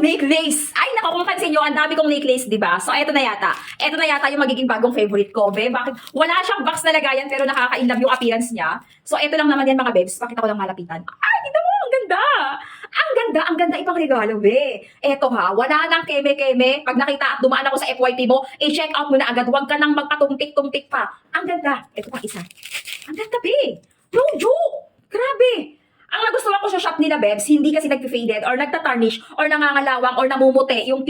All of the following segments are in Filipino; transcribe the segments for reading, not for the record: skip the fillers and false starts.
necklace. Ay, naku, kung pansin nyo, ang dami kong necklace, di ba? So, eto na yata. Eto na yata yung magiging bagong favorite ko, be. Bakit? Wala siyang box na lagayan, pero nakaka-inlove yung appearance niya. So, eto lang naman yan, mga babes. Pakita ko lang malapitan. Ay, tignan mo, ang ganda. Ang ganda ipang regalo, be. Eto ha, wala nang keme-keme. Pag nakita at dumaan ako sa FYP mo, i-check out mo na agad. Huwag ka nang magpatumtik-tumtik pa. Ang ganda. Eto pa isa. Ang ganda, be. No joke. Grabe. Ang nagustuhan ko sa shop nila, Bebs, hindi kasi nag-faded or nagtatarnish or nangangalawang or namumuti yung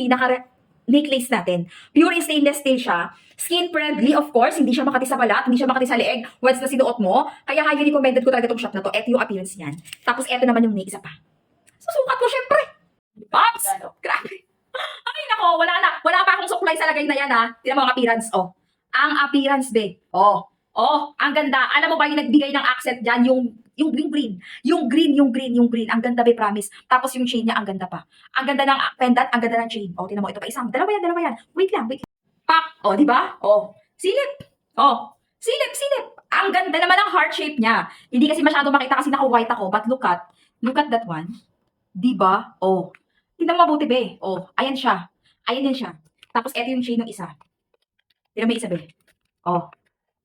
necklace natin. Pure stainless steel siya. Skin friendly, of course. Hindi siya makati sa balat, hindi siya makati sa leeg once na sinuot mo. Kaya highly recommended ko talaga itong shop na to. Ito yung appearance niyan. Tapos ito naman yung isa pa. Susukat mo, syempre. Pops! Grabe. Ay, nako, wala na. Wala pa akong supply sa lagay na yan, ha. Tignan mo ang appearance, oh. Ang appearance, be. Oh. Oh, ang ganda. Alam mo ba yung nagbigay ng accent dyan? Yung green. Yung green. Ang ganda, be, promise. Tapos yung chain niya, ang ganda pa. Ang ganda ng pendant, ang ganda ng chain. Oh, tingnan mo, ito pa isang. Dalawa yan. Wait lang. Pak! Oh, di ba? Oh, silip. Oh, silip. Ang ganda naman ng heart shape niya. Hindi kasi masyado makita kasi naka-white ako. But look at that one. Di ba? Oh, tingnan mo mabuti, be. Oh, ayan siya. Ayan din siya. Tapos ito yung chain ng isa. Tingnan mo yung isa, be. Oh,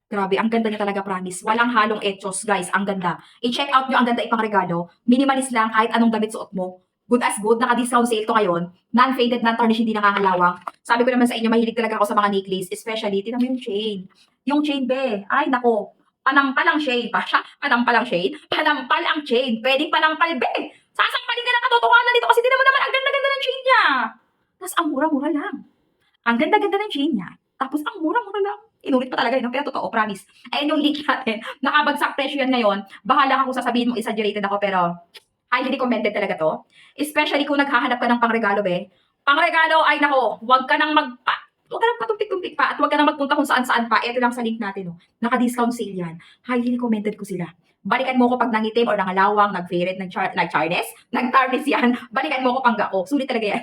grabe, ang ganda niya talaga, promise. Walang halong etchos, guys. Ang ganda. I-check out nyo, ang ganda ipang regalo. Minimalist lang, kahit anong damit suot mo. Good as good. Naka-discount sale to ngayon. Non-faded, non-tarnish, hindi nakakalawang. Sabi ko naman sa inyo, mahilig talaga ako sa mga necklace. Especially, tinan mo yung chain. Yung chain, be. Ay, nako. Panampal ang chain. Panampal ang chain. Panampal ang chain. Pwedeng panampal, be. Sasampalin ka ng katotohanan dito kasi tinan mo naman, ang ganda-ganda ng chain niya. Tapos, ang mura-mura lang. Ang ganda-ganda ng chain niya. Tapos, ang mura-mura lang. Inulit pa talaga yun, pero totoo, promise. Ayan yung link natin. Nakabagsak presyo yan ngayon. Bahala ka kung sasabihin mo exaggerated ako, pero highly recommended talaga to. Especially kung naghahanap ka ng pangregalo, be. Pangregalo, ay nako, huwag ka nang patumpik-tumpik pa at huwag ka nang magpunta kung saan-saan pa. Ito lang sa link natin, oh. Naka-discount sale yan. Highly recommended ko sila. Balikan mo ko pag nangitim or nangalawang, nag-faded, nag-Chinese, nag-tarnish yan. Balikan mo ko pang gako. Sulit talaga yan.